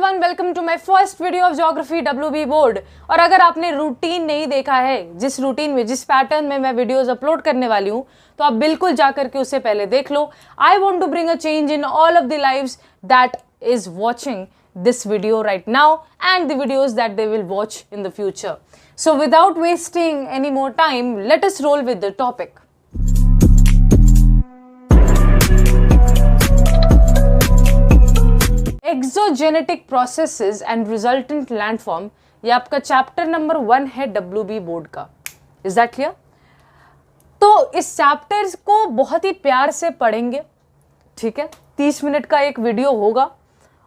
Everyone, welcome to my first video of geography WB board. और अगर आपने routine नहीं देखा है, जिस रूटीन में जिस पैटर्न में मैं वीडियोस अपलोड करने वाली हूं, तो आप बिल्कुल जाकर के उससे पहले देख लो। I want to bring a change in all of the lives that is watching this video right now and the videos that they will watch in the future. So without wasting any more time, let us roll with the topic. Exogenetic processes and resultant landform, ये आपका chapter number 1 है WB board का। Is that clear? तो इस chapter को बहुत ही प्यार से पढ़ेंगे, ठीक है। 30 मिनट का एक वीडियो होगा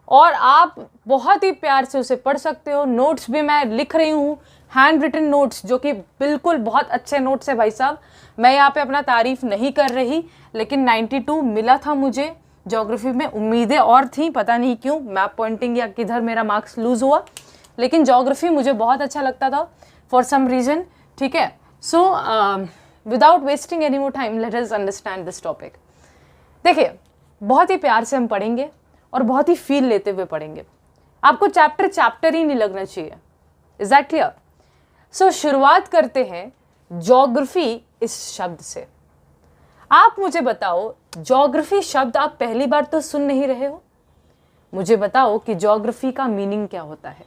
और आप बहुत ही प्यार से उसे पढ़ सकते हो। नोट्स भी मैं लिख रही हूँ, हैंड रिटन नोट्स, जो कि बिल्कुल बहुत अच्छे नोट्स है भाई साहब। मैं यहाँ पे अपना तारीफ नहीं कर रही, लेकिन 92 मिला था मुझे ज्योग्राफी में। उम्मीदें और थी, पता नहीं क्यों मैप पॉइंटिंग या किधर मेरा मार्क्स लूज हुआ, लेकिन ज्योग्राफी मुझे बहुत अच्छा लगता था फॉर सम रीज़न, ठीक है। So without wasting any more time, let us understand this topic. देखिए, बहुत ही प्यार से हम पढ़ेंगे और बहुत ही फील लेते हुए पढ़ेंगे। आपको चैप्टर ही नहीं लगना चाहिए। Is that clear? सो शुरुआत करते हैं ज्योग्राफी इस शब्द से। आप मुझे बताओ, ज्योग्राफी शब्द आप पहली बार तो सुन नहीं रहे हो। मुझे बताओ कि ज्योग्राफी का मीनिंग क्या होता है।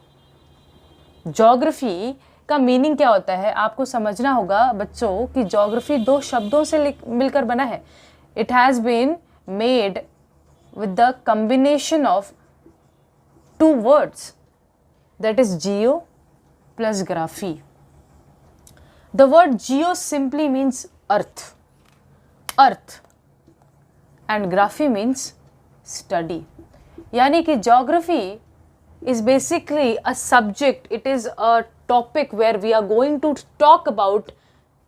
ज्योग्राफी का मीनिंग क्या होता है आपको समझना होगा बच्चों कि ज्योग्राफी दो शब्दों से मिलकर बना है। It has been made with the combination of two words, that is geo plus graphy. The word geo simply means earth, and graphy means study. यानी कि geography is basically a subject, it is a topic where we are going to talk about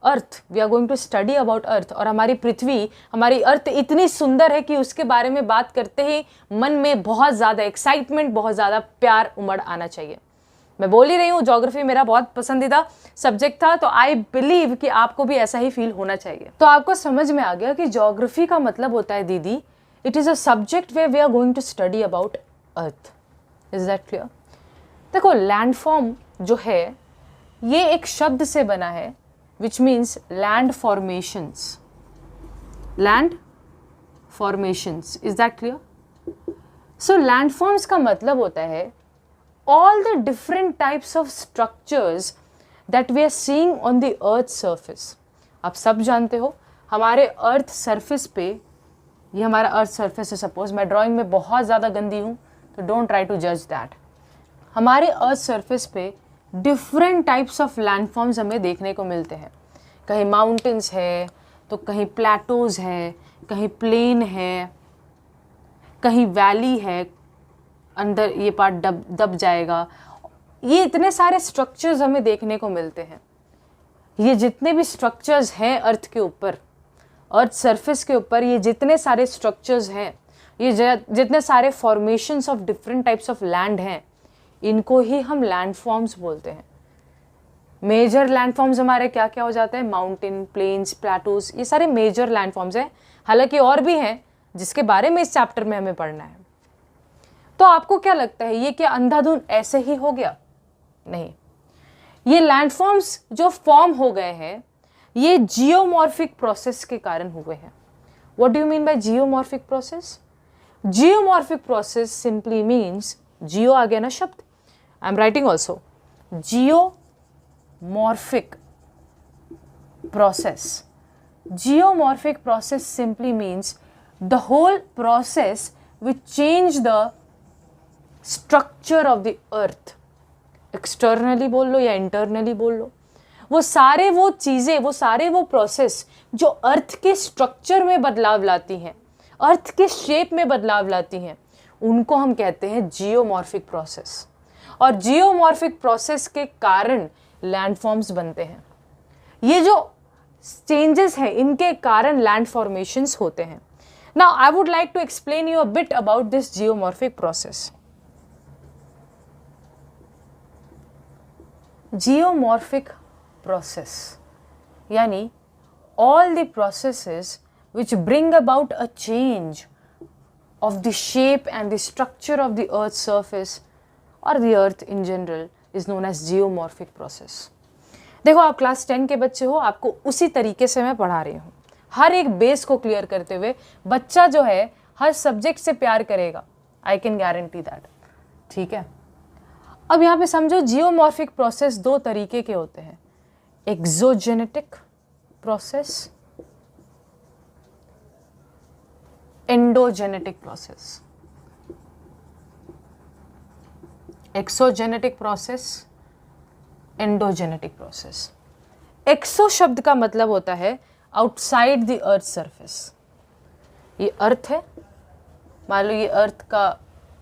earth, we are going to study about earth. और हमारी पृथ्वी, हमारी अर्थ इतनी सुंदर है कि उसके बारे में बात करते ही मन में बहुत ज़्यादा एक्साइटमेंट, बहुत ज़्यादा प्यार उमड़ आना चाहिए। मैं बोल ही रही हूँ, ज्योग्राफी मेरा बहुत पसंदीदा सब्जेक्ट था, तो आई बिलीव कि आपको भी ऐसा ही फील होना चाहिए। तो आपको समझ में आ गया कि ज्योग्राफी का मतलब होता है दीदी, it is a subject way we are going to study about earth. Is that clear? देखो, लैंडफॉर्म जो है ये एक शब्द से बना है which means land formations. Land formations. Is that clear? So landforms का मतलब होता है all the different types of structures that we are seeing on the earth surface. आप सब जानते हो हमारे अर्थ सरफेस पे, ये हमारा अर्थ सरफेस है। सपोज मैं ड्राइंग में बहुत ज़्यादा गंदी हूँ, तो डोंट ट्राई टू जज दैट। हमारे अर्थ सरफेस पे डिफरेंट टाइप्स ऑफ लैंडफॉर्म्स हमें देखने को मिलते हैं। कहीं माउंटेन्स है, तो कहीं प्लेटोज़ है, कहीं प्लेन है, कहीं वैली है, अंदर ये पार्ट दब जाएगा। ये इतने सारे स्ट्रक्चर्स हमें देखने को मिलते हैं। ये जितने भी स्ट्रक्चर्स हैं अर्थ के ऊपर, अर्थ सरफेस के ऊपर, ये जितने सारे स्ट्रक्चर्स हैं, ये जितने सारे formations of different types of land हैं, इनको ही हम लैंडफॉर्म्स बोलते हैं। मेजर लैंडफॉर्म्स हमारे क्या क्या हो जाते हैं? माउंटेन, प्लेन्स, प्लेटोज, ये सारे मेजर लैंडफॉर्म्स हैं। हालांकि और भी हैं जिसके बारे में इस चैप्टर में हमें पढ़ना है। तो आपको क्या लगता है, ये क्या अंधाधुंध ऐसे ही हो गया? नहीं, ये लैंडफॉर्म्स जो फॉर्म हो गए हैं, ये जियोमॉर्फिक प्रोसेस के कारण हुए हैं। What do you mean by geomorphic process? Geomorphic process simply means, geo आ गया ना शब्द, I am writing also, geomorphic process. Geomorphic process simply means the whole process which change the structure of the earth. Externally बोल लो या internally बोल लो, वो सारे वो चीज़ें, वो सारे वो प्रोसेस जो अर्थ के स्ट्रक्चर में बदलाव लाती हैं, अर्थ के शेप में बदलाव लाती हैं, उनको हम कहते हैं जियोमॉर्फिक प्रोसेस। और जियोमॉर्फिक प्रोसेस के कारण लैंडफॉर्म्स बनते हैं। ये जो चेंजेस हैं, इनके कारण लैंड फॉर्मेशंस होते हैं। Now I would like to explain you a bit about this geomorphic process. Geomorphic process यानी all the processes which bring about a change of the shape and the structure of the earth's surface or the earth in general is known as geomorphic process. देखो आप class 10 के बच्चे हो, आपको उसी तरीके से मैं पढ़ा रही हूँ, हर एक बेस को क्लियर करते हुए बच्चा जो है हर सब्जेक्ट से प्यार करेगा, आई कैन गारंटी दैट, ठीक है। अब यहाँ पे समझो जियोमॉर्फिक प्रोसेस दो तरीके के होते हैं, exogenetic process, endogenetic process. Exogenetic process, endogenetic process. Exo शब्द का मतलब होता है आउटसाइड द अर्थ सरफेस। ये अर्थ है, मान लो ये अर्थ का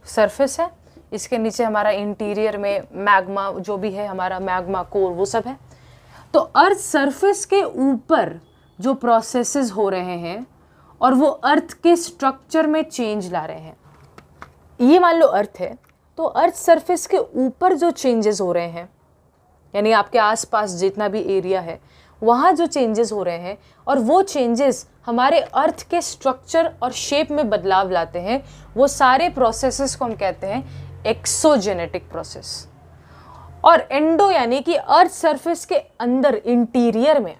सरफेस है, इसके नीचे हमारा इंटीरियर में मैग्मा जो भी है, हमारा मैग्मा कोर वो सब है। तो अर्थ सरफेस के ऊपर जो प्रोसेसेस हो रहे हैं और वो अर्थ के स्ट्रक्चर में चेंज ला रहे हैं। ये मान लो अर्थ है, तो अर्थ सरफेस के ऊपर जो चेंजेस हो रहे हैं, यानी आपके आसपास जितना भी एरिया है वहाँ जो चेंजेस हो रहे हैं, और वो चेंजेस हमारे अर्थ के स्ट्रक्चर और शेप में बदलाव लाते हैं, वो सारे प्रोसेसेस को हम कहते हैं एक्सोजेनेटिक प्रोसेस। और एंडो यानी कि अर्थ सरफेस के अंदर इंटीरियर में,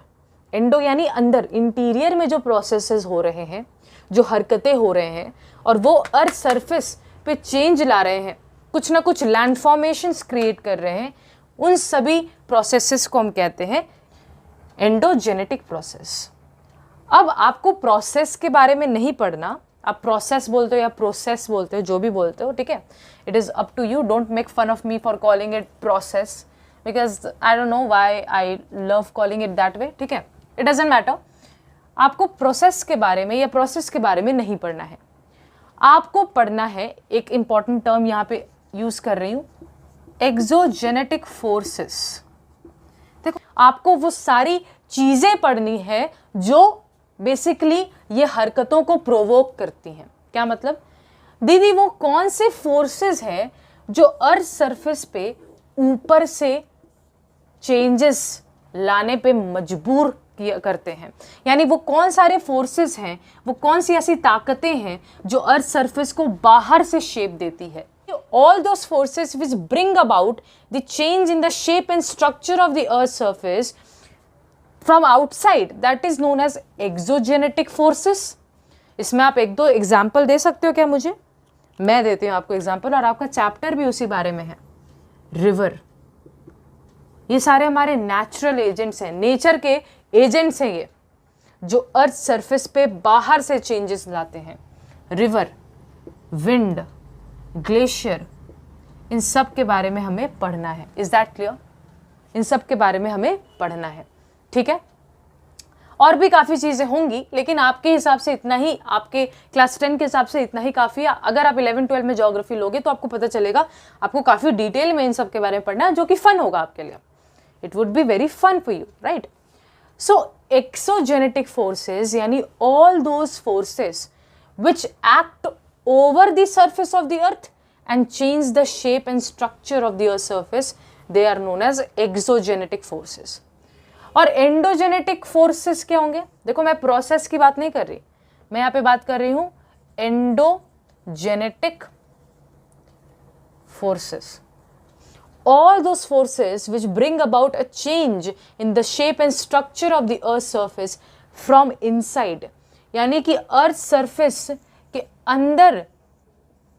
एंडो यानी अंदर इंटीरियर में जो प्रोसेसेस हो रहे हैं, जो हरकतें हो रहे हैं और वो अर्थ सरफेस पे चेंज ला रहे हैं, कुछ ना कुछ लैंड फॉर्मेशंस क्रिएट कर रहे हैं, उन सभी प्रोसेसेस को हम कहते हैं एंडोजेनेटिक प्रोसेस। अब आपको प्रोसेस के बारे में नहीं पढ़ना, आप प्रोसेस बोलते हो या प्रोसेस बोलते हो, जो भी बोलते हो, ठीक है, it is up to you, don't make fun of me for calling it process, because I don't know why I love calling it that way, ठीक है, इट डजंट मैटर। आपको प्रोसेस के बारे में या प्रोसेस के बारे में नहीं पढ़ना है, आपको पढ़ना है, एक इंपॉर्टेंट टर्म यहाँ पे यूज कर रही हूँ, एक्सोजेनेटिक फोर्सेस। देखो आपको वो सारी चीजें पढ़नी है जो बेसिकली ये हरकतों को प्रोवोक करती हैं। क्या मतलब, दीदी वो कौन से फोर्सेस हैं जो अर्थ सरफेस पे ऊपर से चेंजेस लाने पे मजबूर किया करते हैं, यानी वो कौन सारे फोर्सेस हैं, वो कौन सी ऐसी ताकतें हैं जो अर्थ सरफेस को बाहर से शेप देती है। All those forces which bring about the change in the shape and structure of the earth's surface from outside, that is known as exogenetic forces. इसमें आप एक दो एग्जाम्पल दे सकते हो क्या मुझे? मैं देती हूँ आपको एग्जाम्पल, और आपका चैप्टर भी उसी बारे में है। रिवर, ये सारे हमारे नेचुरल एजेंट्स हैं, नेचर के एजेंट्स हैं ये, जो अर्थ सरफेस पे बाहर से चेंजेस लाते हैं। रिवर, विंड, ग्लेशियर, इन सब के बारे में हमें पढ़ना है। Is that clear? इन सब के बारे में हमें पढ़ना है, ठीक है। और भी काफ़ी चीज़ें होंगी, लेकिन आपके हिसाब से इतना ही, आपके क्लास 10 के हिसाब से इतना ही काफ़ी है। अगर आप 11-12 में ज्योग्राफी लोगे तो आपको पता चलेगा, आपको काफ़ी डिटेल में इन सब के बारे में पढ़ना है, जो कि फन होगा आपके लिए। It would be very fun for you, right. So exogenetic forces यानी all those forces which act over the surface of the earth and change the shape and structure of the earth surface, they are known as exogenetic forces. और endogenetic forces क्या होंगे? देखो मैं process की बात नहीं कर रही, मैं यहाँ पे बात कर रही हूँ endogenetic forces. All those forces which bring about a change in the shape and structure of the earth surface from inside, यानी कि अर्थ सरफेस के अंदर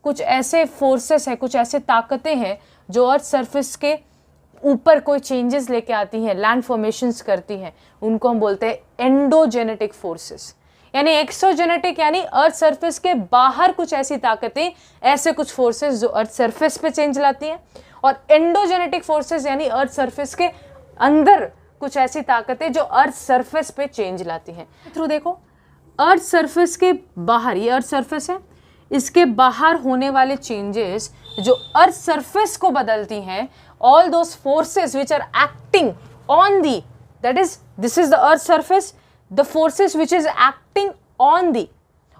कुछ ऐसे फोर्सेस हैं, कुछ ऐसे ताकतें हैं जो अर्थ सरफेस के ऊपर कोई चेंजेस लेके आती हैं, लैंड फॉर्मेशंस करती हैं, उनको हम बोलते हैं एंडोजेनेटिक फोर्सेस। यानी एक्सोजेनेटिक यानी अर्थ सरफेस के बाहर कुछ ऐसी ताकतें, ऐसे कुछ फोर्सेस जो अर्थ सरफेस पे चेंज लाती हैं, और एंडोजेनेटिक फोर्सेस यानी अर्थ सरफेस के अंदर कुछ ऐसी ताकतें जो अर्थ सरफेस पे चेंज लाती हैं। थ्रू देखो, अर्थ सरफेस के बाहर, ये अर्थ सरफेस है, इसके बाहर होने वाले चेंजेस जो अर्थ सरफेस को बदलती हैं, all those forces which are acting on the, that is, this is the earth surface, the forces which is acting on the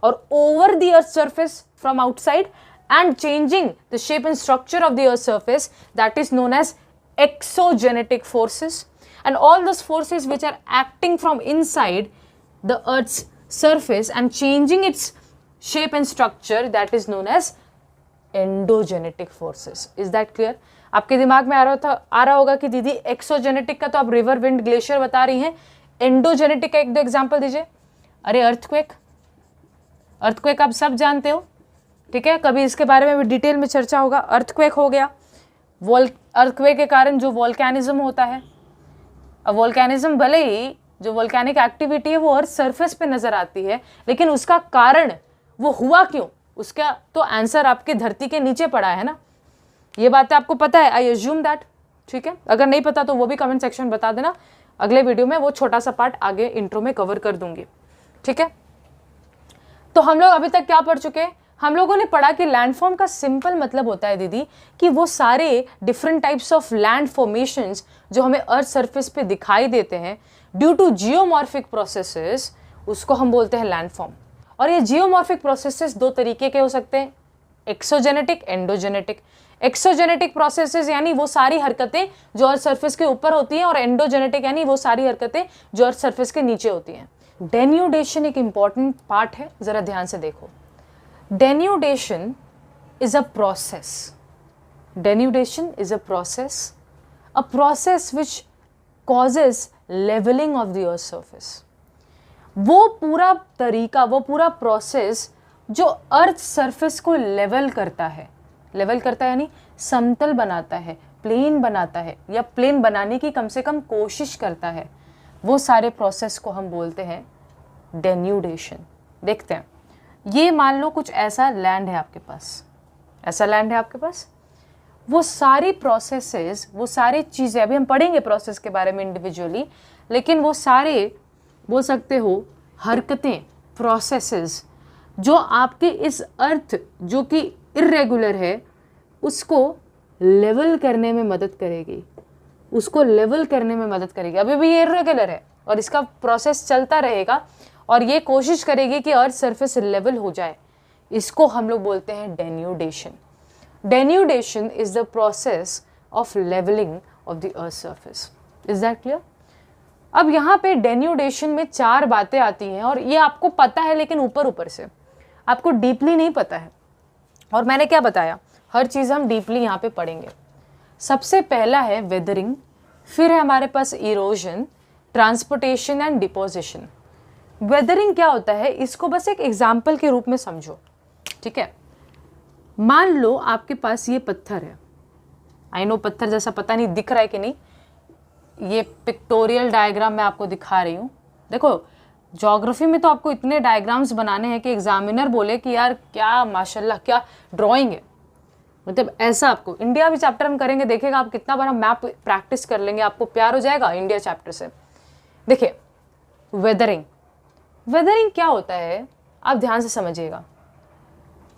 और over the earth surface from outside and changing the shape and structure of the earth's surface, that is known as exogenetic forces. And all those forces which are acting from inside the earth's surface and changing its shape and structure, that is known as endogenetic forces. Is that clear? आपके दिमाग में आ रहा होगा कि दीदी exogenetic का तो आप रिवर, विंड, ग्लेशियर बता रही हैं, एंडोजेनेटिक का एक दो एग्जांपल दीजिए। अरे अर्थक्वेक, अर्थक्वेक आप सब जानते हो, ठीक है, कभी इसके बारे में भी डिटेल में चर्चा होगा। अर्थक्वेक हो गया, अर्थक्वेक के कारण जो वोल्केनिज्म होता है, अब वोल्केनिज्म भले ही जो वोल्केनिक एक्टिविटी है वो अर्थ सरफेस पे नजर आती है, लेकिन उसका कारण वो हुआ क्यों, उसका तो आंसर आपके धरती के नीचे पड़ा है ना। ये बातें आपको पता है, आई अज्यूम दैट, ठीक है। अगर नहीं पता तो वो भी कमेंट सेक्शन बता देना, अगले वीडियो में वो छोटा सा पार्ट आगे इंट्रो में कवर कर दूंगी, ठीक है। तो हम लोग अभी तक क्या पढ़ चुके हैं? हम लोगों ने पढ़ा कि लैंडफॉर्म का सिंपल मतलब होता है दीदी कि वो सारे different types of land formations जो हमें अर्थ सरफेस पे दिखाई देते हैं ड्यू टू जियोमॉर्फिक प्रोसेसेस, उसको हम बोलते हैं लैंडफॉर्म। और ये जियोमॉर्फिक प्रोसेसेस दो तरीके के हो सकते हैं, एक्सोजेनेटिक, एंडोजेनेटिक। एक्सोजेनेटिक प्रोसेसेस यानी वो सारी हरकतें जो अर्थ सरफेस के ऊपर होती हैं, और एंडोजेनेटिक यानी वो सारी हरकतें जो अर्थ सरफेस के नीचे होती हैं। डेन्यूडेशन एक इंपॉर्टेंट पार्ट है, जरा ध्यान से देखो। Denudation is a process. Denudation is a process which causes leveling of the earth's surface. वो पूरा तरीका, वो पूरा प्रोसेस जो अर्थ सरफेस को लेवल करता है, लेवल करता है यानी समतल बनाता है, प्लेन बनाता है, या प्लेन बनाने की कम से कम कोशिश करता है, वो सारे प्रोसेस को हम बोलते हैं डेन्यूडेशन। देखते हैं, ये मान लो कुछ ऐसा लैंड है आपके पास, ऐसा लैंड है आपके पास, वो सारी प्रोसेसेस, वो सारी चीज़ें, अभी हम पढ़ेंगे प्रोसेस के बारे में इंडिविजुअली, लेकिन वो सारे बोल सकते हो हरकतें, प्रोसेसेस जो आपके इस अर्थ जो कि इर्रेगुलर है उसको लेवल करने में मदद करेगी, उसको लेवल करने में मदद करेगी। अभी भी ये इर्रेगुलर है और इसका प्रोसेस चलता रहेगा और ये कोशिश करेगी कि अर्थ सरफेस लेवल हो जाए। इसको हम लोग बोलते हैं denudation. Denudation is the process of levelling of the earth surface. Is that clear? अब यहाँ पे डेन्यूडेशन में चार बातें आती हैं और ये आपको पता है, लेकिन ऊपर ऊपर से आपको डीपली नहीं पता है। और मैंने क्या बताया, हर चीज़ हम डीपली यहाँ पे पढ़ेंगे। सबसे पहला है वेदरिंग, फिर है हमारे पास erosion, transportation and deposition. Weathering क्या होता है, इसको बस एक एग्जाम्पल के रूप में समझो, ठीक है। मान लो आपके पास ये पत्थर है, आई नो पत्थर जैसा पता नहीं दिख रहा है कि नहीं, ये पिक्टोरियल डायग्राम मैं आपको दिखा रही हूँ। देखो ज्योग्राफी में तो आपको इतने डायग्राम्स बनाने हैं कि एग्जामिनर बोले कि यार क्या माशाल्लाह क्या ड्राइंग है, मतलब ऐसा। आपको इंडिया भी चैप्टर हम करेंगे, देखिएगा आप कितना बार हम मैप प्रैक्टिस कर लेंगे, आपको प्यार हो जाएगा इंडिया चैप्टर से। देखिए वेदरिंग, वेदरिंग क्या होता है आप ध्यान से समझिएगा।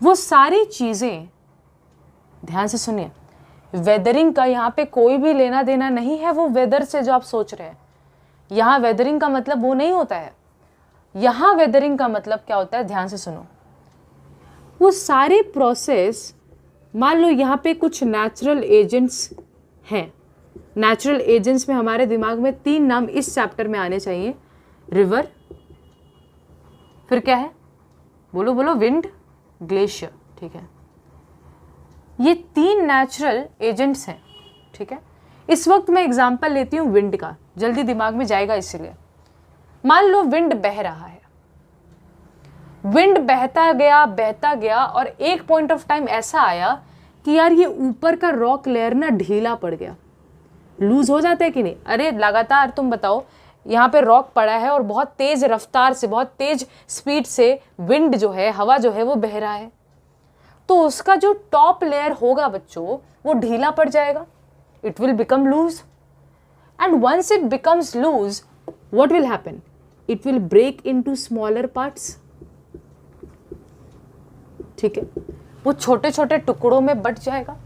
वो सारी चीज़ें, ध्यान से सुनिए, वेदरिंग का यहाँ पे कोई भी लेना देना नहीं है वो वेदर से जो आप सोच रहे हैं। यहाँ वेदरिंग का मतलब वो नहीं होता है। यहाँ वेदरिंग का मतलब क्या होता है, ध्यान से सुनो। वो सारे प्रोसेस, मान लो यहाँ पे कुछ नेचुरल एजेंट्स हैं। नेचुरल एजेंट्स में हमारे दिमाग में तीन नाम इस चैप्टर में आने चाहिए, रिवर, फिर क्या है, बोलो बोलो, विंड, ग्लेशियर, ठीक है। ये तीन नेचुरल एजेंट्स हैं, ठीक है। इस वक्त मैं एग्जांपल लेती हूँ विंड का, जल्दी दिमाग में जाएगा इसीलिए। मान लो विंड बह रहा है, विंड बहता गया और एक पॉइंट ऑफ टाइम ऐसा आया कि यार ये ऊपर का रॉक लेयर ना ढीला पड़ गया, लूज हो जाता है कि नहीं। अरे लगातार तुम बताओ, यहाँ पे रॉक पड़ा है और बहुत तेज रफ्तार से, बहुत तेज स्पीड से विंड जो है, हवा जो है वो बह रहा है, तो उसका जो टॉप लेयर होगा बच्चों वो ढीला पड़ जाएगा, it will become loose. And once it becomes loose, what will happen, it will break into smaller parts, ठीक है। वो छोटे छोटे टुकड़ों में बट जाएगा।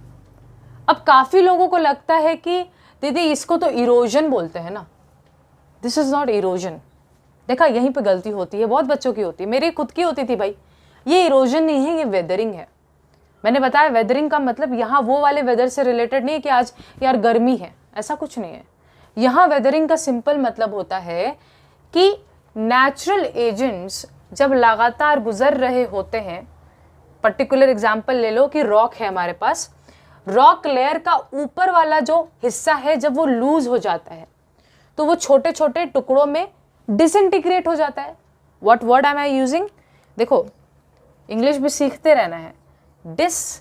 अब काफी लोगों को लगता है कि दीदी इसको तो इरोजन बोलते हैं ना, दिस इज नॉट इरोजन। देखा यहीं पे गलती होती है, बहुत बच्चों की होती है, मेरी खुद की होती थी भाई। ये इरोजन नहीं है, ये वेदरिंग है। मैंने बताया वेदरिंग का मतलब यहाँ वो वाले वेदर से रिलेटेड नहीं है कि आज यार गर्मी है, ऐसा कुछ नहीं है। यहाँ वेदरिंग का सिंपल मतलब होता है कि नेचुरल एजेंट्स जब लगातार गुजर रहे होते हैं पर्टिकुलर एग्जांपल ले लो कि रॉक है हमारे पास, रॉक लेयर का ऊपर वाला जो हिस्सा है जब वो लूज हो जाता है तो वो छोटे छोटे टुकड़ों में डिसइंटीग्रेट हो जाता है। What word am I using? देखो इंग्लिश भी सीखते रहना है। डिसइंटीग्रेट,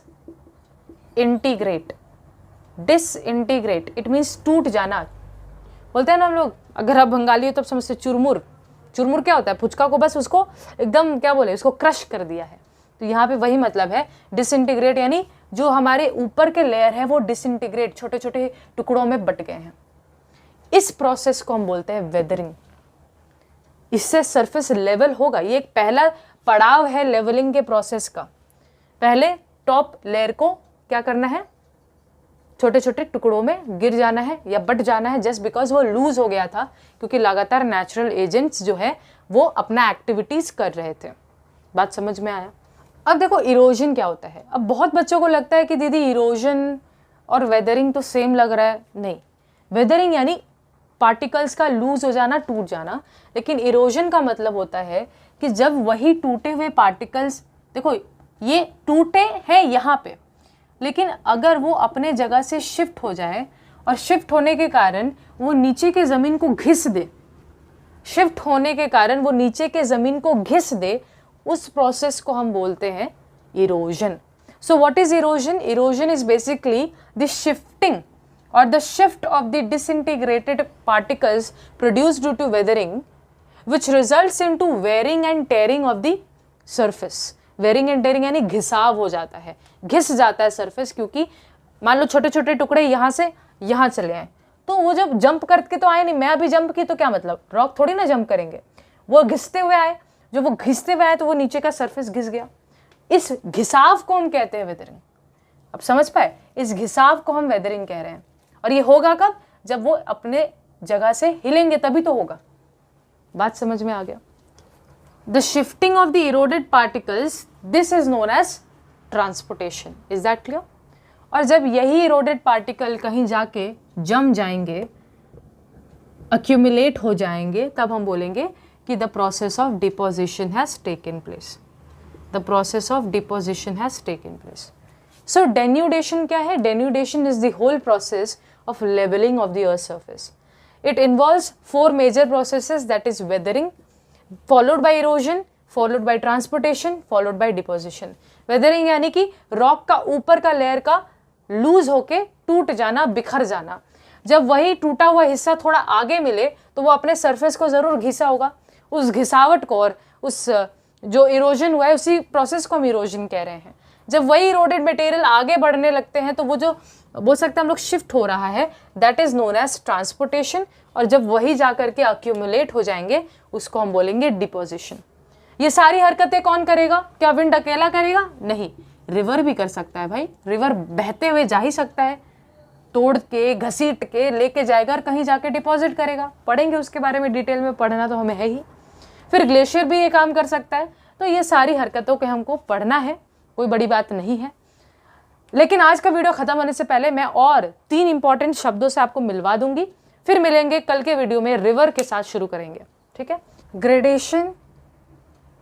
डिसइंटीग्रेट इट मीन्स टूट जाना। बोलते हैं ना हम लोग, अगर आप बंगाली हो तब समझते चुरमुर। चुरमुर क्या होता है? फुचका को बस उसको एकदम क्या बोले, उसको क्रश कर दिया है। तो यहाँ पे वही मतलब है डिसइंटीग्रेट, यानी जो हमारे ऊपर के लेयर है वो डिसइंटीग्रेट, छोटे छोटे टुकड़ों में बट गए हैं। इस प्रोसेस को हम बोलते हैं वेदरिंग। इससे सरफेस लेवल होगा। ये एक पहला पड़ाव है लेवलिंग के प्रोसेस का। पहले टॉप लेयर को क्या करना है? छोटे छोटे टुकड़ों में गिर जाना है या बट जाना है, जस्ट बिकॉज वो लूज हो गया था, क्योंकि लगातार नेचुरल एजेंट्स जो है वो अपना एक्टिविटीज कर रहे थे। बात समझ में आया? अब देखो इरोजन क्या होता है। अब बहुत बच्चों को लगता है कि दीदी इरोजन और वेदरिंग तो सेम लग रहा है। नहीं, वेदरिंग यानी पार्टिकल्स का लूज हो जाना, टूट जाना, लेकिन इरोजन का मतलब होता है कि जब वही टूटे हुए पार्टिकल्स, देखो ये टूटे हैं यहाँ पे, लेकिन अगर वो अपने जगह से शिफ्ट हो जाए और शिफ्ट होने के कारण वो नीचे के ज़मीन को घिस दे, शिफ्ट होने के कारण वो नीचे के ज़मीन को घिस दे, उस प्रोसेस को हम बोलते हैं erosion. So what is erosion? Erosion is basically the shifting or the shift of the disintegrated particles produced due to weathering, which results into wearing and tearing of the surface. wearing and tearing यानी घिसाव हो जाता है, घिस जाता है surface, क्योंकि मान लो छोटे छोटे टुकड़े यहाँ से यहाँ चले आए, तो वो जब जंप करके तो आए नहीं। मैं अभी जंप की तो क्या मतलब, रॉक थोड़ी ना जंप करेंगे, वो घिसते हुए आए। जब वो घिसते हुए आए तो वो नीचे का सरफेस घिस गया। इस घिसाव को हम कहते हैं वेदरिंग। अब समझ पाए? इस घिसाव को हम वेदरिंग कह रहे हैं। और ये होगा कब? जब वो अपने जगह से हिलेंगे तभी तो होगा। बात समझ में आ गया? The shifting of the eroded particles, this is known as transportation. Is that clear? और जब यही इरोडेड पार्टिकल कहीं जाके जम जाएंगे, अक्यूमुलेट हो जाएंगे, तब हम बोलेंगे कि the process of deposition has taken place. The process of deposition has taken place. So denudation क्या है? Denudation is the whole process of leveling of the earth's surface. It involves 4 major processes, that is weathering, followed by erosion, followed by transportation, followed by deposition. Weathering यानी कि rock का ऊपर का layer का loose होके टूट जाना, बिखर जाना। जब वही टूटा हुआ हिस्सा थोड़ा आगे मिले तो वो अपने सरफेस को जरूर घिसा होगा। उस घिसावट को और उस जो इरोजन हुआ है उसी प्रोसेस को हम इरोजन कह रहे हैं। जब वही इरोडेड मटेरियल आगे बढ़ने लगते हैं तो वो जो बोल सकते हैं हम लोग शिफ्ट हो रहा है, that is known as transportation. और जब वही जाकर के अक्यूमुलेट हो जाएंगे उसको हम बोलेंगे डिपोजिशन। ये सारी हरकतें कौन करेगा? क्या विंड अकेला करेगा? नहीं, रिवर भी कर सकता है भाई। रिवर बहते हुए जा ही सकता है, तोड़ के घसीट के लेके जाएगा और कहीं जाके डिपॉजिट करेगा। पढ़ेंगे उसके बारे में डिटेल में, पढ़ना तो हमें है ही। फिर ग्लेशियर भी ये काम कर सकता है। तो ये सारी हरकतों के हमको पढ़ना है, कोई बड़ी बात नहीं है। लेकिन आज का वीडियो खत्म होने से पहले मैं और 3 इंपॉर्टेंट शब्दों से आपको मिलवा दूंगी, फिर मिलेंगे कल के वीडियो में, रिवर के साथ शुरू करेंगे। ठीक है? ग्रेडेशन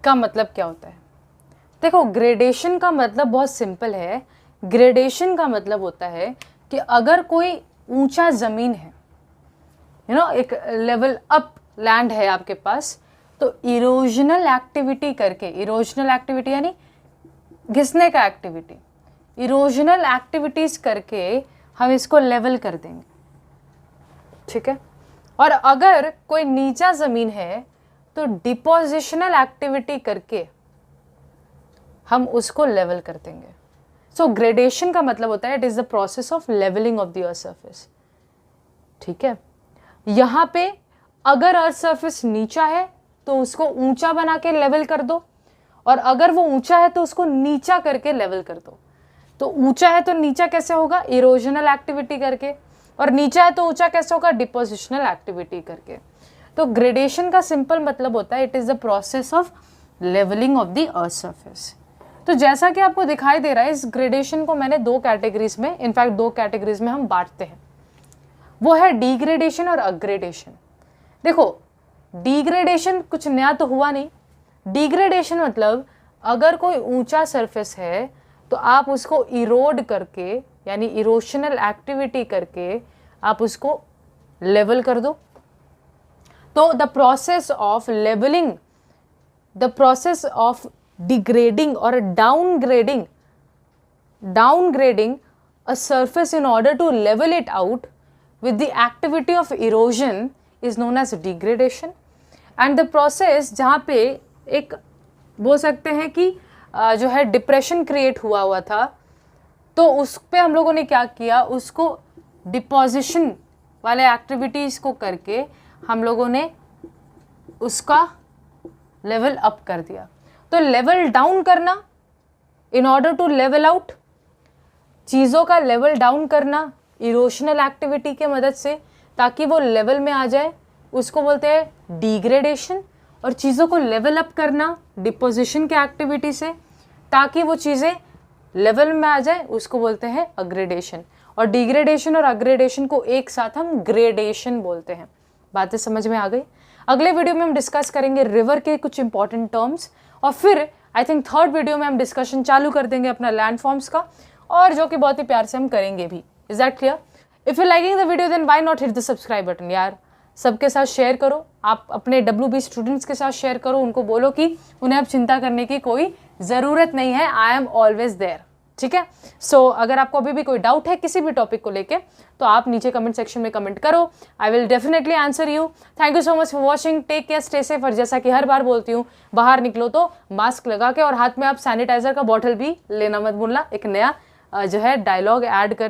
का मतलब क्या होता है? देखो, ग्रेडेशन का मतलब बहुत सिंपल है। ग्रेडेशन का मतलब होता है कि अगर कोई ऊंचा जमीन है, एक लेवल अप लैंड है आपके पास, तो इरोजनल एक्टिविटी करके, इरोजनल एक्टिविटी यानी घिसने का एक्टिविटी, इरोजनल एक्टिविटीज करके हम इसको लेवल कर देंगे। ठीक है? और अगर कोई नीचा जमीन है तो डिपोजिशनल एक्टिविटी करके हम उसको लेवल कर देंगे। सो ग्रेडेशन का मतलब होता है it is the process of levelling of the earth surface. ठीक है? यहां पे अगर अर्थ सरफेस नीचा है तो उसको ऊंचा बना के लेवल कर दो, और अगर वो ऊंचा है तो उसको नीचा करके लेवल कर दो। तो ऊंचा है तो नीचा कैसे होगा? इरोजनल एक्टिविटी करके, और नीचा है तो ऊंचा कैसे होगा? डिपोजिशनल एक्टिविटी करके। तो ग्रेडेशन का सिंपल मतलब होता है it is the process of levelling of the earth surface. तो जैसा कि आपको दिखाई दे रहा है, इस ग्रेडेशन को मैंने 2 कैटेगरीज में, इनफैक्ट 2 कैटेगरीज में हम बांटते हैं। वो है डिग्रेडेशन और अपग्रेडेशन। देखो, डिग्रेडेशन कुछ नया तो हुआ नहीं। डिग्रेडेशन मतलब अगर कोई ऊंचा सरफेस है तो आप उसको इरोड करके, यानी इरोशनल एक्टिविटी करके आप उसको लेवल कर दो। तो the process of levelling, the process of degrading और downgrading a surface in order to level it out with the activity of erosion is known as degradation. And the process जहाँ पे एक बोल सकते हैं कि जो है डिप्रेशन क्रिएट हुआ था, तो उस पे हम लोगों ने क्या किया, उसको डिपोजिशन वाले एक्टिविटीज़ को करके हम लोगों ने उसका लेवल अप कर दिया। तो लेवल डाउन करना, in order to level out, चीज़ों का लेवल डाउन करना इरोशनल एक्टिविटी के मदद से ताकि वो लेवल में आ जाए, उसको बोलते हैं डिग्रेडेशन। और चीज़ों को लेवल अप करना डिपोजिशन के एक्टिविटी से ताकि वो चीज़ें लेवल में आ जाए, उसको बोलते हैं अग्रेडेशन। और डिग्रेडेशन और अग्रेडेशन को एक साथ हम ग्रेडेशन बोलते हैं। बातें समझ में आ गई? अगले वीडियो में हम डिस्कस करेंगे रिवर के कुछ इंपॉर्टेंट टर्म्स, और फिर आई थिंक थर्ड वीडियो में हम डिस्कशन चालू कर देंगे अपना लैंड फॉर्म्स का, और जो कि बहुत ही प्यार से हम करेंगे भी। Is that clear? If you liking the video then why not hit the subscribe button. यार सबके साथ शेयर करो, आप अपने WB स्टूडेंट्स के साथ शेयर करो, उनको बोलो कि उन्हें अब चिंता करने की कोई ज़रूरत नहीं है, आई एम ऑलवेज देयर। ठीक है? सो अगर आपको अभी भी कोई डाउट है किसी भी टॉपिक को लेके तो आप नीचे कमेंट सेक्शन में कमेंट करो, I will definitely answer you. Thank you so much for watching, take care, stay safe. और जैसा कि हर बार बोलती हूँ, बाहर निकलो तो मास्क लगा के, और हाथ में आप सैनिटाइजर का बॉटल भी लेना मत भूलना। एक नया जो है डायलॉग ऐड कर